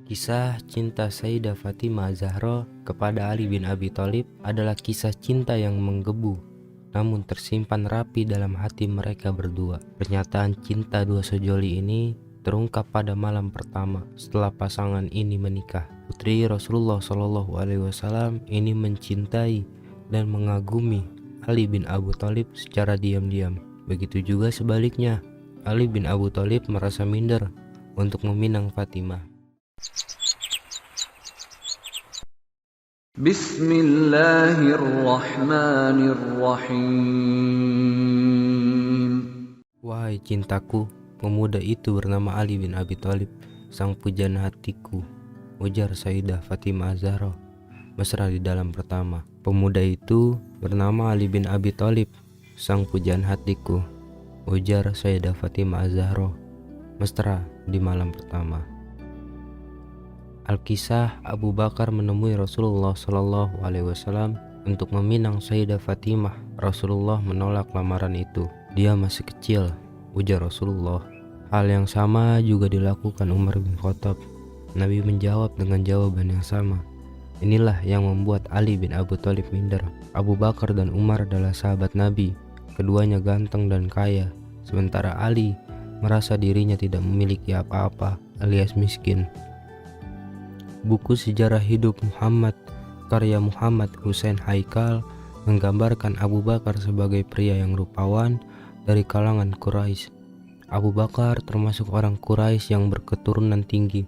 Kisah cinta Sayyidah Fatimah Zahra kepada Ali bin Abi Thalib adalah kisah cinta yang menggebu, namun tersimpan rapi dalam hati mereka berdua. Pernyataan cinta dua sejoli ini terungkap pada malam pertama setelah pasangan ini menikah. Putri Rasulullah SAW ini mencintai dan mengagumi Ali bin Abi Thalib secara diam-diam. Begitu juga sebaliknya, Ali bin Abi Thalib merasa minder untuk meminang Fatimah. Bismillahirrahmanirrahim. Wahai cintaku, pemuda itu bernama Ali bin Abi Thalib, sang pujaan hatiku, ujar Sayyidah Fatimah Zahra mesra di dalam pertama. Pemuda itu bernama Ali bin Abi Thalib, sang pujaan hatiku, ujar Sayyidah Fatimah Zahra mesra di malam pertama. Al-Kisah, Abu Bakar menemui Rasulullah SAW untuk meminang Sayyidah Fatimah. Rasulullah menolak lamaran itu. Dia masih kecil, ujar Rasulullah. Hal yang sama juga dilakukan Umar bin Khattab. Nabi menjawab dengan jawaban yang sama. Inilah yang membuat Ali bin Abi Thalib minder. Abu Bakar dan Umar adalah sahabat Nabi. Keduanya ganteng dan kaya, sementara Ali merasa dirinya tidak memiliki apa-apa alias miskin. Buku Sejarah Hidup Muhammad karya Muhammad Hussein Haikal menggambarkan Abu Bakar sebagai pria yang rupawan dari kalangan Quraisy. Abu Bakar termasuk orang Quraisy yang berketurunan tinggi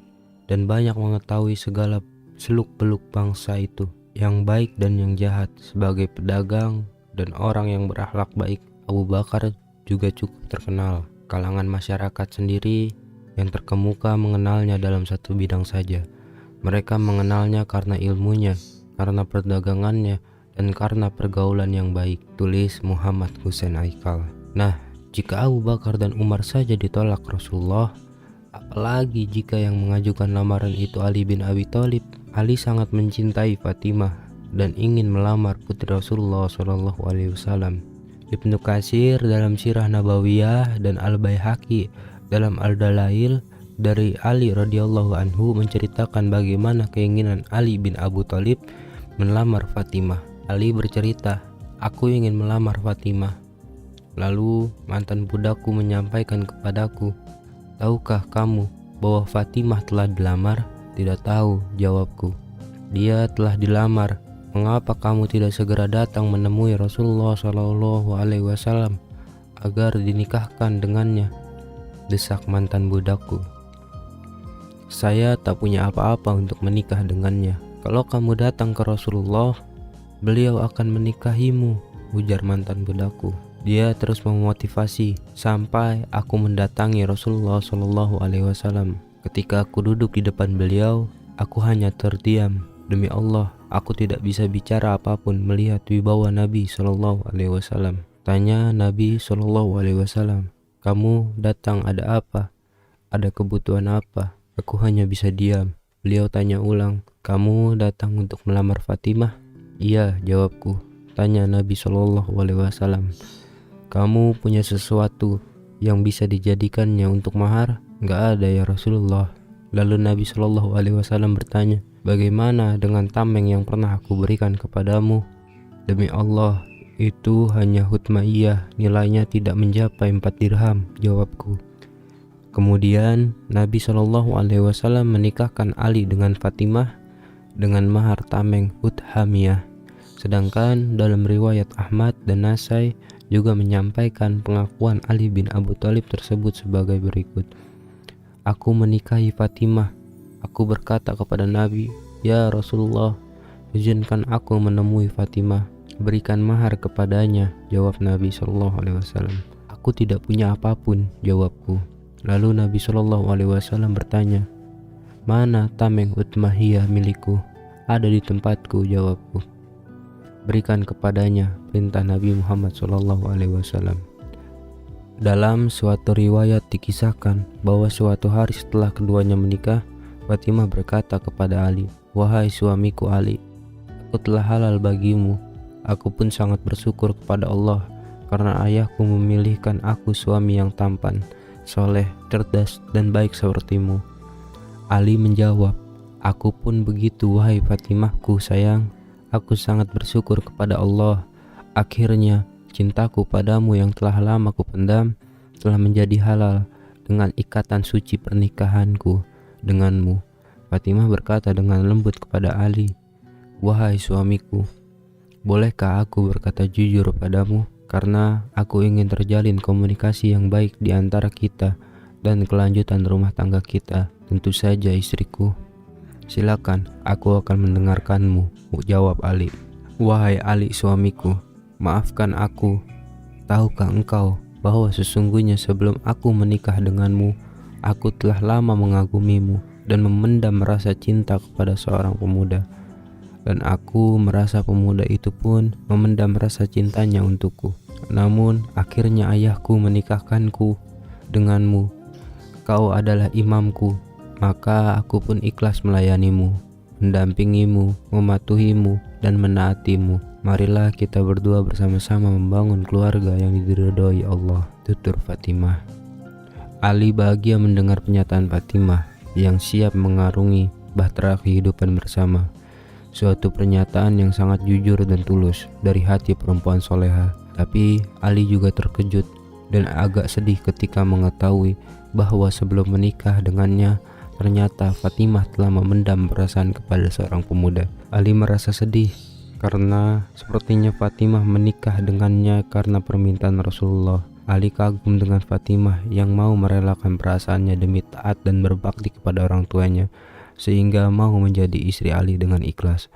dan banyak mengetahui segala seluk-beluk bangsa itu, yang baik dan yang jahat. Sebagai pedagang dan orang yang berakhlak baik, Abu Bakar juga cukup terkenal. Kalangan masyarakat sendiri yang terkemuka mengenalnya dalam satu bidang saja. Mereka mengenalnya karena ilmunya, karena perdagangannya, dan karena pergaulan yang baik, tulis Muhammad Hussein Haikal. Nah, jika Abu Bakar dan Umar saja ditolak Rasulullah, apalagi jika yang mengajukan lamaran itu Ali bin Abi Thalib. Ali sangat mencintai Fatimah dan ingin melamar putri Rasulullah SAW. Ibnu Katsir dalam Sirah Nabawiyah dan Al-Baihaqi dalam Al-Dalail dari Ali radhiyallahu anhu menceritakan bagaimana keinginan Ali bin Abi Thalib melamar Fatimah. Ali bercerita, "Aku ingin melamar Fatimah. Lalu mantan budakku menyampaikan kepadaku, 'Tahukah kamu bahwa Fatimah telah dilamar?' 'Tidak tahu,' jawabku. 'Dia telah dilamar. Mengapa kamu tidak segera datang menemui Rasulullah SAW agar dinikahkan dengannya?' desak mantan budakku. 'Saya tak punya apa-apa untuk menikah dengannya. Kalau kamu datang ke Rasulullah, beliau akan menikahimu,' ujar mantan budakku. Dia terus memotivasi sampai aku mendatangi Rasulullah SAW. Ketika aku duduk di depan beliau, aku hanya terdiam. Demi Allah, aku tidak bisa bicara apapun melihat wibawa Nabi SAW. Tanya Nabi SAW, 'Kamu datang ada apa? Ada kebutuhan apa?' Aku hanya bisa diam. Beliau tanya ulang, 'Kamu datang untuk melamar Fatimah?' 'Iya,' jawabku. Tanya Nabi SAW, 'Kamu punya sesuatu yang bisa dijadikannya untuk mahar?' 'Enggak ada ya Rasulullah.' Lalu Nabi SAW bertanya, 'Bagaimana dengan tameng yang pernah aku berikan kepadamu?' 'Demi Allah, itu hanya hutmaiyah, nilainya tidak mencapai 4 dirham,' jawabku. Kemudian Nabi SAW menikahkan Ali dengan Fatimah dengan mahar tameng huthamiyah. Sedangkan dalam riwayat Ahmad dan Nasai juga menyampaikan pengakuan Ali bin Abi Thalib tersebut sebagai berikut. 'Aku menikahi Fatimah. Aku berkata kepada Nabi, 'Ya Rasulullah, izinkan aku menemui Fatimah. Berikan mahar kepadanya,' jawab Nabi SAW. 'Aku tidak punya apapun,' jawabku. Lalu Nabi SAW bertanya, 'Mana tameng utmahiyah milikku?' 'Ada di tempatku,' jawabku. 'Berikan kepadanya,' perintah Nabi Muhammad SAW. Dalam suatu riwayat dikisahkan bahwa suatu hari setelah keduanya menikah, Fatimah berkata kepada Ali, 'Wahai suamiku Ali, aku telah halal bagimu. Aku pun sangat bersyukur kepada Allah karena ayahku memilihkan aku suami yang tampan, soleh, cerdas, dan baik sepertimu. Ali menjawab, "Aku pun begitu wahai Fatimahku sayang. Aku sangat bersyukur kepada Allah. Akhirnya cintaku padamu yang telah lama kupendam telah menjadi halal dengan ikatan suci pernikahanku denganmu." Fatimah berkata dengan lembut kepada Ali, "Wahai suamiku, bolehkah aku berkata jujur padamu? Karena aku ingin terjalin komunikasi yang baik di antara kita dan kelanjutan rumah tangga kita, tentu saja istriku." "Silakan, aku akan mendengarkanmu," jawab Ali. "Wahai Ali suamiku, maafkan aku. Tahukah engkau bahwa sesungguhnya sebelum aku menikah denganmu, aku telah lama mengagumimu dan memendam rasa cinta kepada seorang pemuda. Dan aku merasa pemuda itu pun memendam rasa cintanya untukku. Namun akhirnya ayahku menikahkanku denganmu. Kau adalah imamku, maka aku pun ikhlas melayanimu, mendampingimu, mematuhimu, dan menaatimu. Marilah kita berdua bersama-sama membangun keluarga yang diridhoi Allah." Tutur Fatimah. Ali bahagia mendengar pernyataan Fatimah yang siap mengarungi bahtera kehidupan bersama. Suatu pernyataan yang sangat jujur dan tulus dari hati perempuan soleha. Tapi Ali juga terkejut dan agak sedih ketika mengetahui bahwa sebelum menikah dengannya, ternyata Fatimah telah memendam perasaan kepada seorang pemuda. Ali merasa sedih karena sepertinya Fatimah menikah dengannya karena permintaan Rasulullah. Ali kagum dengan Fatimah yang mau merelakan perasaannya demi taat dan berbakti kepada orang tuanya, sehingga mau menjadi istri Ali dengan ikhlas.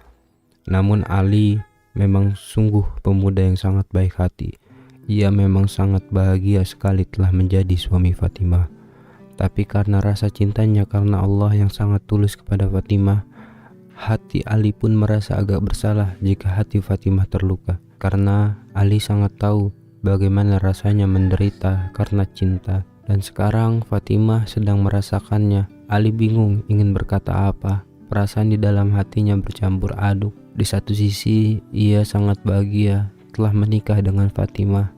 Namun Ali memang sungguh pemuda yang sangat baik hati. Ia memang sangat bahagia sekali telah menjadi suami Fatimah. Tapi karena rasa cintanya karena Allah yang sangat tulus kepada Fatimah, hati Ali pun merasa agak bersalah jika hati Fatimah terluka. Karena Ali sangat tahu bagaimana rasanya menderita karena cinta. Dan sekarang Fatimah sedang merasakannya. Ali bingung ingin berkata apa. Perasaan di dalam hatinya bercampur aduk. Di satu sisi ia sangat bahagia telah menikah dengan Fatimah,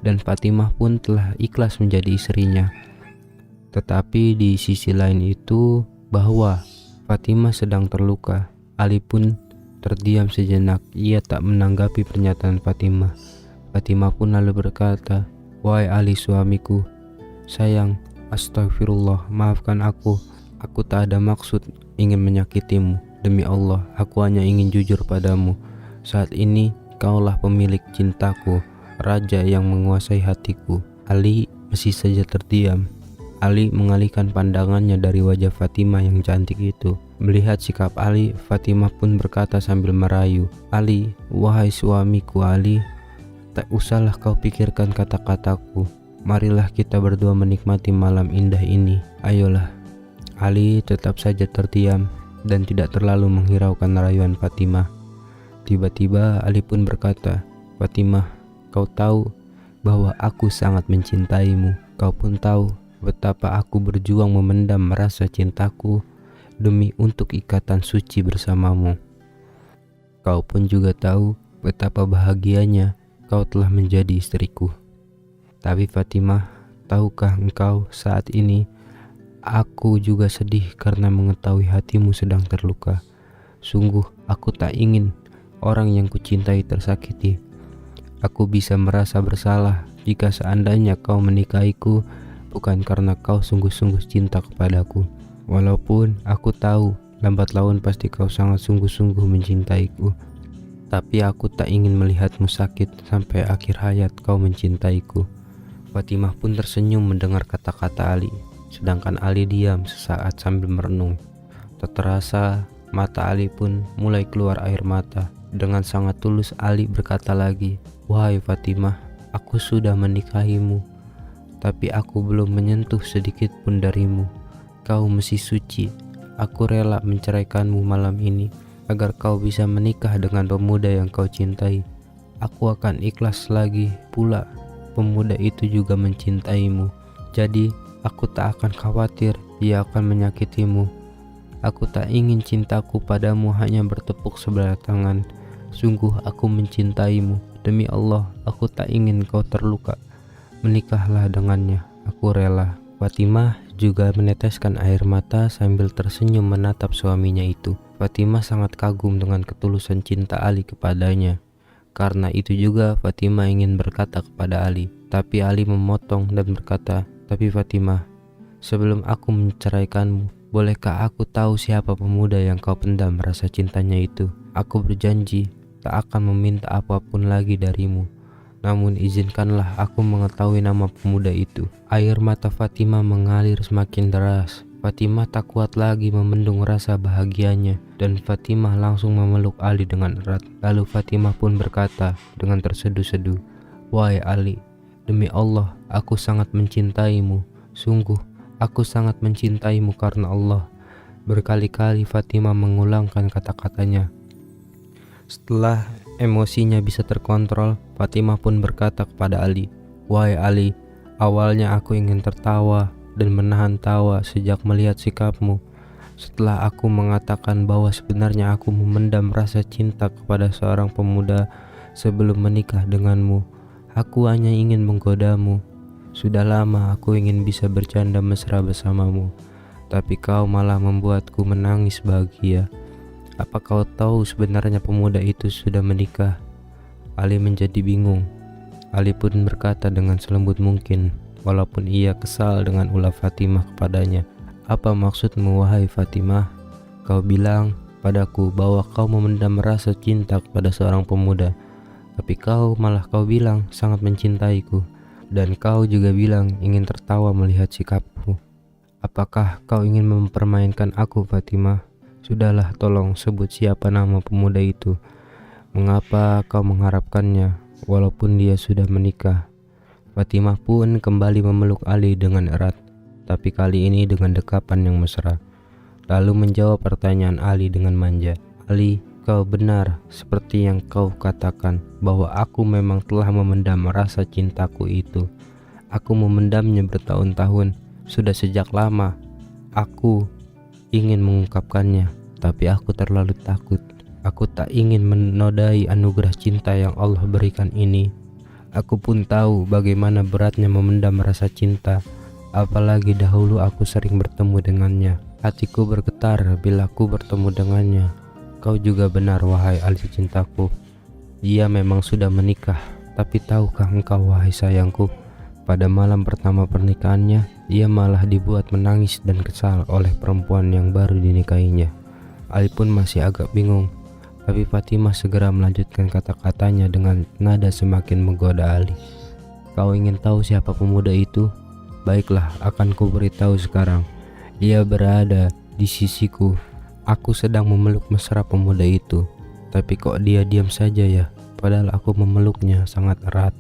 dan Fatimah pun telah ikhlas menjadi istrinya. Tetapi di sisi lain itu bahwa Fatimah sedang terluka. Ali pun terdiam sejenak. Ia tak menanggapi pernyataan Fatimah. Fatimah pun lalu berkata, "Wahai Ali suamiku, sayang, astagfirullah, maafkan aku. Aku tak ada maksud ingin menyakitimu. Demi Allah, aku hanya ingin jujur padamu. Saat ini kaulah pemilik cintaku, raja yang menguasai hatiku." Ali masih saja terdiam. Ali mengalihkan pandangannya dari wajah Fatimah yang cantik itu. Melihat sikap Ali, Fatimah pun berkata sambil merayu, "Ali, wahai suamiku Ali, tak usahlah kau pikirkan kata-kataku. Marilah kita berdua menikmati malam indah ini. Ayolah." Ali tetap saja terdiam dan tidak terlalu menghiraukan rayuan Fatimah. Tiba-tiba Ali pun berkata, "Fatimah, kau tahu bahwa aku sangat mencintaimu. Kau pun tahu betapa aku berjuang memendam rasa cintaku demi untuk ikatan suci bersamamu. Kau pun juga tahu betapa bahagianya kau telah menjadi istriku. Tapi Fatimah, tahukah engkau saat ini aku juga sedih karena mengetahui hatimu sedang terluka. Sungguh aku tak ingin orang yang kucintai tersakiti. Aku bisa merasa bersalah jika seandainya kau menikahiku bukan karena kau sungguh-sungguh cinta kepadaku. Walaupun aku tahu lambat laun pasti kau sangat sungguh-sungguh mencintaiku. Tapi aku tak ingin melihatmu sakit sampai akhir hayat kau mencintaiku." Fatimah pun tersenyum mendengar kata-kata Ali. Sedangkan Ali diam sesaat sambil merenung. Tak terasa mata Ali pun mulai keluar air mata. Dengan sangat tulus Ali berkata lagi, "Wahai Fatimah, aku sudah menikahimu, tapi aku belum menyentuh sedikit pun darimu. Kau masih suci. Aku rela menceraikanmu malam ini agar kau bisa menikah dengan pemuda yang kau cintai. Aku akan ikhlas lagi pula pemuda itu juga mencintaimu. Jadi aku tak akan khawatir ia akan menyakitimu. Aku tak ingin cintaku padamu hanya bertepuk sebelah tangan. Sungguh aku mencintaimu. Demi Allah, aku tak ingin kau terluka. Menikahlah dengannya. Aku rela." Fatimah juga meneteskan air mata sambil tersenyum menatap suaminya itu. Fatimah sangat kagum dengan ketulusan cinta Ali kepadanya. Karena itu juga Fatimah ingin berkata kepada Ali, tapi Ali memotong dan berkata, "Tapi Fatimah, sebelum aku menceraikanmu, bolehkah aku tahu siapa pemuda yang kau pendam rasa cintanya itu? Aku berjanji tak akan meminta apapun lagi darimu. Namun izinkanlah aku mengetahui nama pemuda itu." Air mata Fatimah mengalir semakin deras. Fatimah tak kuat lagi membendung rasa bahagianya dan Fatimah langsung memeluk Ali dengan erat. Lalu Fatimah pun berkata dengan terseduh-seduh, "Wahai Ali, demi Allah aku sangat mencintaimu. Sungguh aku sangat mencintaimu karena Allah." Berkali-kali Fatimah mengulangkan kata-katanya. Setelah emosinya bisa terkontrol, Fatimah pun berkata kepada Ali, "Wahai Ali, awalnya aku ingin tertawa dan menahan tawa sejak melihat sikapmu. Setelah aku mengatakan bahwa sebenarnya aku memendam rasa cinta kepada seorang pemuda sebelum menikah denganmu, aku hanya ingin menggodamu. Sudah lama aku ingin bisa bercanda mesra bersamamu, tapi kau malah membuatku menangis bahagia. Apa kau tahu sebenarnya pemuda itu sudah menikah?" Ali menjadi bingung. Ali pun berkata dengan selembut mungkin, walaupun ia kesal dengan ulah Fatimah kepadanya. "Apa maksudmu wahai Fatimah? Kau bilang padaku bahwa kau memendam rasa cinta kepada seorang pemuda, tapi kau bilang sangat mencintaiku, dan kau juga bilang ingin tertawa melihat sikapku. Apakah kau ingin mempermainkan aku Fatimah? Sudahlah, tolong sebut siapa nama pemuda itu. Mengapa kau mengharapkannya walaupun dia sudah menikah?" Fatimah pun kembali memeluk Ali dengan erat, tapi kali ini dengan dekapan yang mesra. Lalu menjawab pertanyaan Ali dengan manja. "Ali, kau benar seperti yang kau katakan bahwa aku memang telah memendam rasa cintaku itu. Aku memendamnya bertahun-tahun, sudah sejak lama. Aku ingin mengungkapkannya, tapi aku terlalu takut. Aku tak ingin menodai anugerah cinta yang Allah berikan ini. Aku pun tahu bagaimana beratnya memendam rasa cinta, apalagi dahulu aku sering bertemu dengannya. Hatiku bergetar bila aku bertemu dengannya. Kau juga benar wahai Ali cintaku. Dia memang sudah menikah, tapi tahukah engkau wahai sayangku, pada malam pertama pernikahannya, ia malah dibuat menangis dan kesal oleh perempuan yang baru dinikahinya." Ali pun masih agak bingung, tapi Fatimah segera melanjutkan kata-katanya dengan nada semakin menggoda Ali. "Kau ingin tahu siapa pemuda itu? Baiklah, akan kuberitahu sekarang. Ia berada di sisiku. Aku sedang memeluk mesra pemuda itu, tapi kok dia diam saja ya? Padahal aku memeluknya sangat erat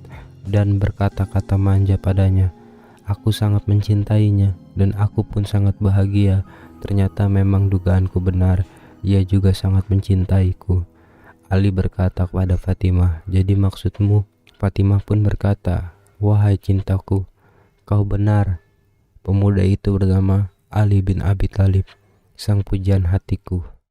dan berkata-kata manja padanya. Aku sangat mencintainya dan aku pun sangat bahagia. Ternyata memang dugaanku benar. Ia juga sangat mencintaiku." Ali berkata kepada Fatimah, "Jadi maksudmu?" Fatimah pun berkata, "Wahai cintaku, kau benar. Pemuda itu bernama Ali bin Abi Thalib, sang pujaan hatiku."